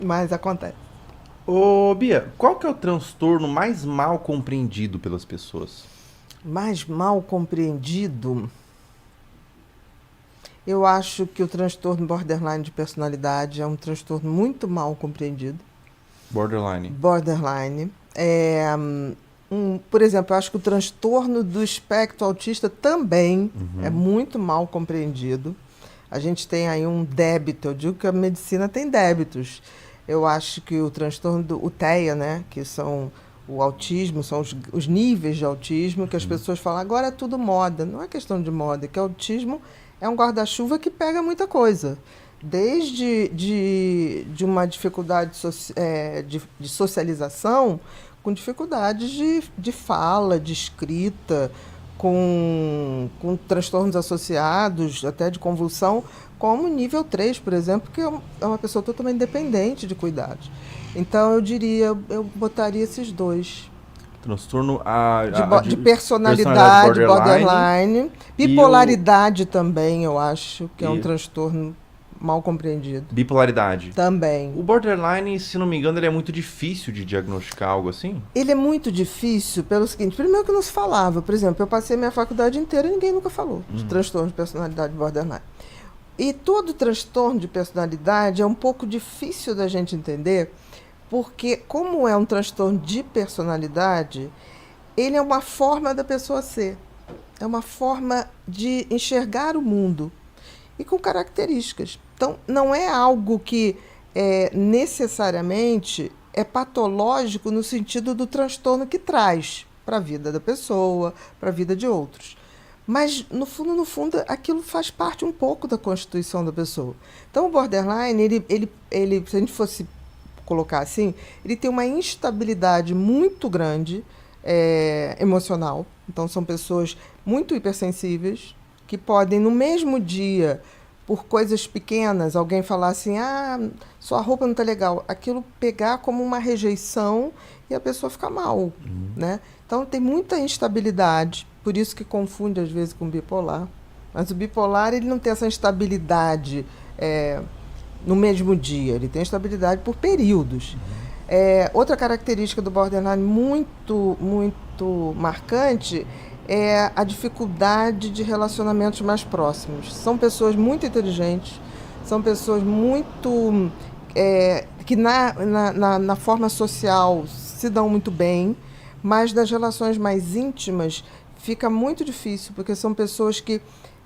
Mas acontece. Ô, Bia, qual que é o transtorno mais mal compreendido pelas pessoas? Mais mal compreendido, eu acho que o transtorno borderline de personalidade é um transtorno muito mal compreendido. Borderline. Borderline. Por exemplo, eu acho que o transtorno do espectro autista também é Uhum. muito mal compreendido. A gente tem aí um débito, eu digo que a medicina tem débitos. Eu acho que o transtorno do o TEA, né, que são o autismo, são os níveis de autismo, que as Uhum. pessoas falam, agora é tudo moda. Não é questão de moda, é que o autismo é um guarda-chuva que pega muita coisa. Desde de uma dificuldade de socialização, com dificuldades de fala, de escrita, com transtornos associados, até de convulsão, como nível 3, por exemplo, que é uma pessoa totalmente dependente de cuidados. Então, eu diria, eu botaria esses dois. Transtorno De de personalidade personalidade, borderline borderline. e o Bipolaridade também, eu acho que é um e transtorno mal compreendido. bipolaridade. Também. O borderline, se não me engano, ele é muito difícil de diagnosticar algo assim? Ele é muito difícil pelo seguinte, primeiro que não se falava, por exemplo, eu passei minha faculdade inteira e ninguém nunca falou de Hum. transtorno de personalidade borderline. E todo transtorno de personalidade é um pouco difícil da gente entender, porque como é um transtorno de personalidade, ele é uma forma da pessoa ser, é uma forma de enxergar o mundo e com características. Então, não é algo que necessariamente é patológico no sentido do transtorno que traz para a vida da pessoa, para a vida de outros. Mas, no fundo, aquilo faz parte um pouco da constituição da pessoa. Então, o borderline, se a gente fosse colocar assim, ele tem uma instabilidade muito grande emocional. Então, são pessoas muito hipersensíveis, que podem, no mesmo dia, por coisas pequenas, alguém falar assim, ah, sua roupa não está legal, aquilo pegar como uma rejeição e a pessoa ficar mal, Uhum. né? Então tem muita instabilidade, por isso que confunde às vezes com bipolar. Mas o bipolar ele não tem essa instabilidade no mesmo dia, ele tem instabilidade por períodos. Uhum. Outra característica do borderline muito marcante é a dificuldade de relacionamentos mais próximos. São pessoas muito inteligentes, são pessoas muito que na forma social se dão muito bem, mas nas relações mais íntimas fica muito difícil, porque são pessoas que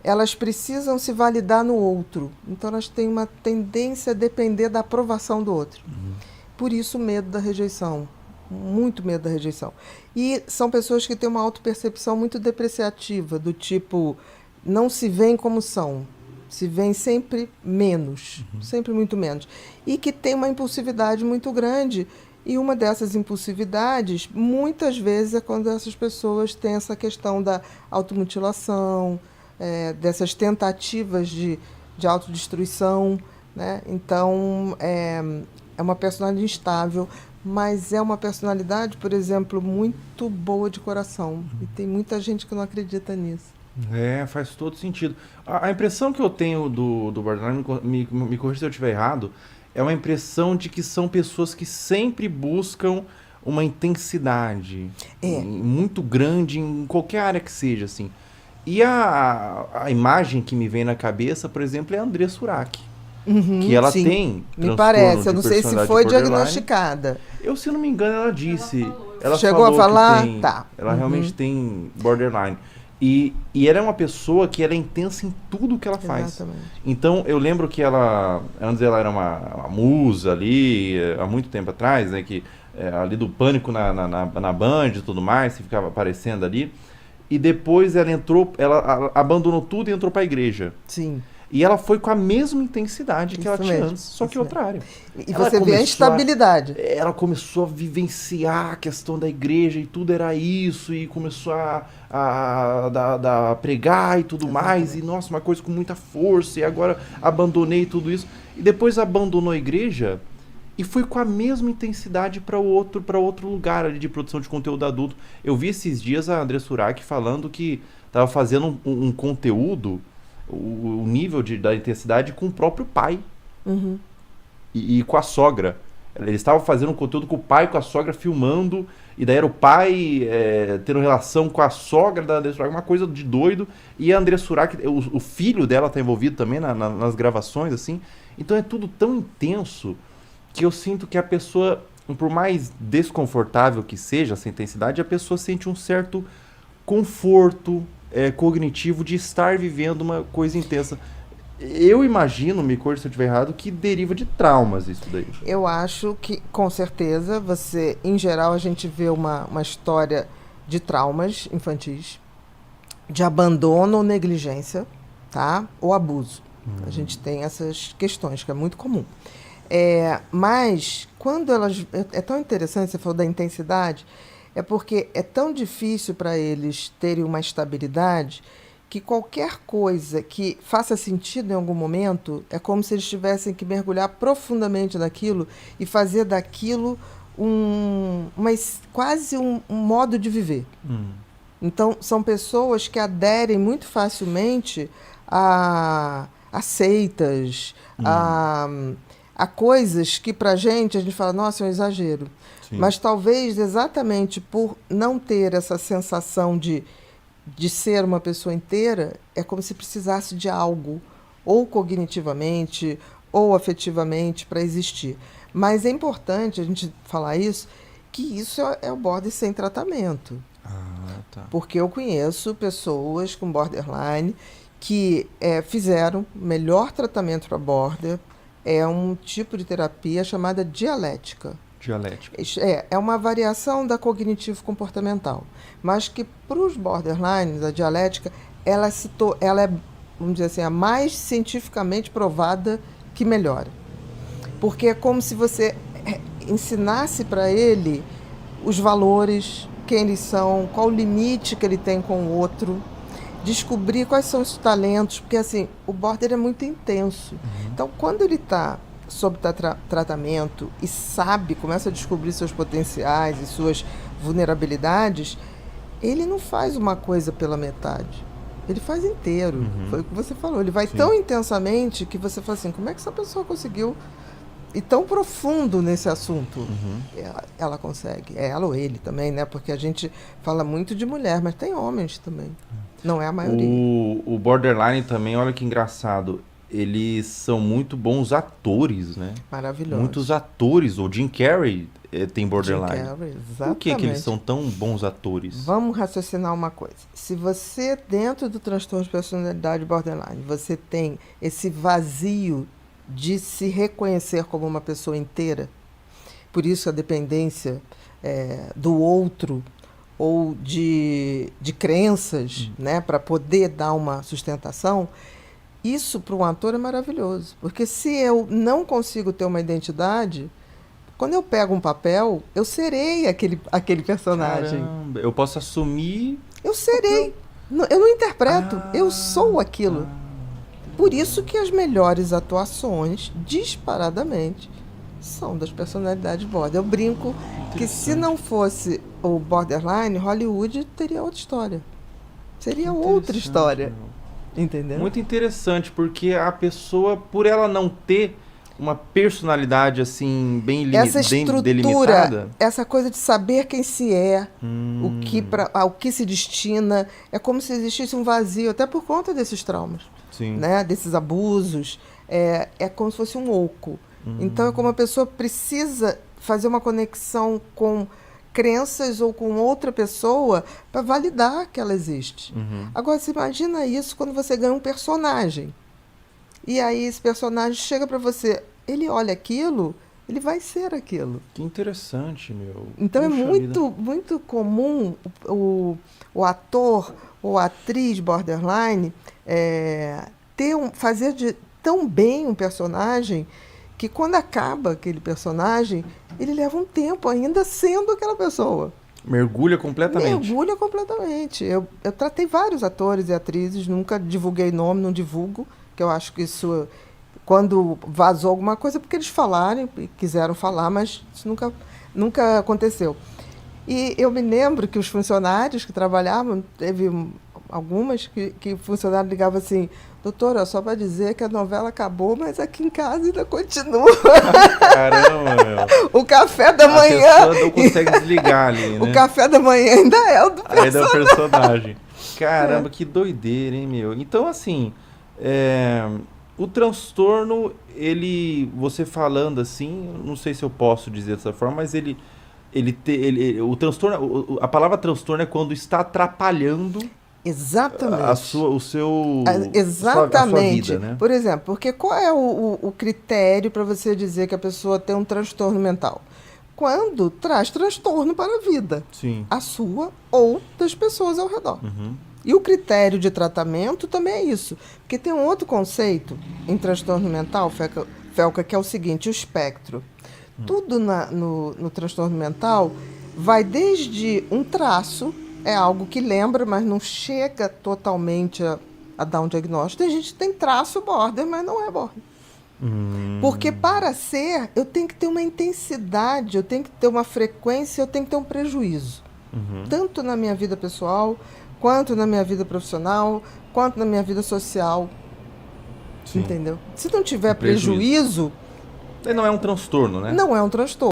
elas precisam se validar no outro. Então elas têm uma tendência a depender da aprovação do outro. Uhum. Por isso, medo da rejeição. Muito medo da rejeição. E são pessoas que têm uma autopercepção muito depreciativa, do tipo, não se veem como são, se veem Uhum. sempre muito menos. E que tem uma impulsividade muito grande. E uma dessas impulsividades, muitas vezes, é quando essas pessoas têm essa questão da automutilação, dessas tentativas de autodestruição, né? Então, é uma personalidade instável, mas é uma personalidade, por exemplo, muito boa de coração. E tem muita gente que não acredita nisso. É, faz todo sentido. A impressão que eu tenho do borderline, me corrija se eu estiver errado, é uma impressão de que são pessoas que sempre buscam uma intensidade É. muito grande em qualquer área que seja, assim. E a imagem que me vem na cabeça, por exemplo, é a Andrea Surak, que Uhum, ela sim. tem Me transtorno parece. Eu de não sei se personalidade foi borderline. diagnosticada. Eu, se não me engano, ela Ela disse, falou, eu ela vi. Chegou a falou que falar? tem, Tá. ela realmente Uhum, tem borderline. E ela é uma pessoa que ela é intensa em tudo que ela faz. exatamente. Então, eu lembro que ela, antes ela era uma musa ali, há muito tempo atrás, né, que ali do Pânico na Band e tudo mais, que ficava aparecendo ali. E depois ela entrou, ela abandonou tudo e entrou para a igreja. Sim, E ela foi com a mesma intensidade que ela isso tinha mesmo. antes, só que em Isso mesmo. outra área. E Ela você vê a começou a, instabilidade. ela começou a vivenciar a questão da igreja e tudo era isso, e começou a pregar e tudo mais, e Exatamente. nossa, uma coisa com muita força, e agora abandonei tudo isso. E depois abandonou a igreja e foi com a mesma intensidade para outro lugar ali de produção de conteúdo adulto. Eu vi esses dias a André Surak falando que estava fazendo um conteúdo, o nível da intensidade com o próprio pai. Uhum. e com a sogra. Eles estavam fazendo um conteúdo com o pai e com a sogra filmando, e daí era o pai tendo relação com a sogra da Andressa Surak, uma coisa de doido. E a Andressa Surak, o filho dela tá envolvido também nas gravações, assim. Então é tudo tão intenso que eu sinto que a pessoa, por mais desconfortável que seja essa intensidade, a pessoa sente um certo conforto cognitivo de estar vivendo uma coisa intensa. Eu imagino, me corrija se eu estiver errado, que deriva de traumas isso daí. Eu acho que, com certeza, em geral, a gente vê uma história de traumas infantis, de abandono ou negligência, tá? Ou abuso. A gente tem essas questões, que é muito comum. Mas, quando elas... É tão interessante, você falou da intensidade, é porque é tão difícil para eles terem uma estabilidade que qualquer coisa que faça sentido em algum momento é como se eles tivessem que mergulhar profundamente naquilo e fazer daquilo quase um modo de viver. Então, são pessoas que aderem muito facilmente a seitas, a coisas que pra gente a gente fala, nossa, é um exagero. Sim. Mas talvez exatamente por não ter essa sensação de ser uma pessoa inteira, é como se precisasse de algo, ou cognitivamente, ou afetivamente, para existir. Mas é importante a gente falar isso, que isso é o border sem tratamento. Tá. Porque eu conheço pessoas com borderline que fizeram melhor tratamento para border, é um tipo de terapia chamada dialética. É uma variação da cognitivo-comportamental, mas que para os borderlines, a dialética, ela é, vamos dizer assim, a mais cientificamente provada que melhora. Porque é como se você ensinasse para ele os valores, quem eles são, qual o limite que ele tem com o outro, descobrir quais são os talentos, porque assim, o border é muito intenso. Então, quando ele está sob tratamento e começa a descobrir seus potenciais e suas vulnerabilidades, ele não faz uma coisa pela metade. Ele faz inteiro. Foi o que você falou. Ele vai tão intensamente que você fala assim, como é que essa pessoa conseguiu ir tão profundo nesse assunto? Ela consegue. Ela ou ele também, né? Porque a gente fala muito de mulher, mas tem homens também. Não é a maioria. O borderline também, olha que engraçado. Eles são muito bons atores, né? Maravilhoso. Muitos atores. O Jim Carrey tem borderline. Jim Carrey, exatamente. Por que eles são tão bons atores? Vamos raciocinar uma coisa. Se você, dentro do transtorno de personalidade borderline, você tem esse vazio de se reconhecer como uma pessoa inteira, por isso a dependência do outro ou de crenças, né, para poder dar uma sustentação, isso para um ator é maravilhoso. Porque se eu não consigo ter uma identidade, quando eu pego um papel, eu serei aquele personagem. Caramba, eu posso assumir... Eu serei. Eu não interpreto, eu sou aquilo. Por isso que as melhores atuações, disparadamente, são das personalidades border. Eu brinco que se não fosse o borderline, Hollywood teria outra história. Seria outra história. Entendeu? Muito interessante, porque a pessoa, por ela não ter uma personalidade assim bem delimitada, essa coisa de saber quem se é, ao que se destina, é como se existisse um vazio, até por conta desses traumas, né? Desses abusos, é como se fosse um oco. Então é como a pessoa precisa fazer uma conexão com crenças ou com outra pessoa para validar que ela existe. Agora, você imagina isso quando você ganha um personagem. E aí esse personagem chega para você, ele olha aquilo, ele vai ser aquilo. Que interessante, meu. Então Puxa muito comum o ator ou a atriz borderline fazer tão bem um personagem que quando acaba aquele personagem, ele leva um tempo ainda sendo aquela pessoa. Mergulha completamente. Mergulha completamente. Eu tratei vários atores e atrizes, nunca divulguei nome, não divulgo, que eu acho que isso, quando vazou alguma coisa, porque eles falaram, quiseram falar, mas isso nunca aconteceu. E eu me lembro que os funcionários que trabalhavam, teve algumas que o funcionário ligava assim, Doutora, só para dizer que a novela acabou, mas aqui em casa ainda continua. Caramba, meu. O café da A manhã. pessoa não consegue desligar ali, né? O café da manhã ainda é o do Aí dá o personagem. personagem. Caramba, que doideira, hein, meu? Então, assim, o transtorno, você falando assim, não sei se eu posso dizer dessa forma, mas o transtorno, a palavra transtorno é quando está atrapalhando a Exatamente. sua, o seu, a sua Exatamente. vida, né? Por exemplo, porque qual é o critério para você dizer que a pessoa tem um transtorno mental? Quando traz transtorno para a vida, Sim. a sua ou das pessoas ao redor. Uhum. E o critério de tratamento também é isso. Porque tem um outro conceito em transtorno mental, Felca, que é o seguinte, o espectro. Tudo no transtorno mental vai desde um traço, é algo que lembra, mas não chega totalmente a dar um diagnóstico. Tem gente que tem traço border, mas não é border. Porque para ser, eu tenho que ter uma intensidade, eu tenho que ter uma frequência, eu tenho que ter um prejuízo. Tanto na minha vida pessoal, quanto na minha vida profissional, quanto na minha vida social. Sim. Entendeu? Se não tiver Um prejuízo. prejuízo, Não é um transtorno, né? não é um transtorno.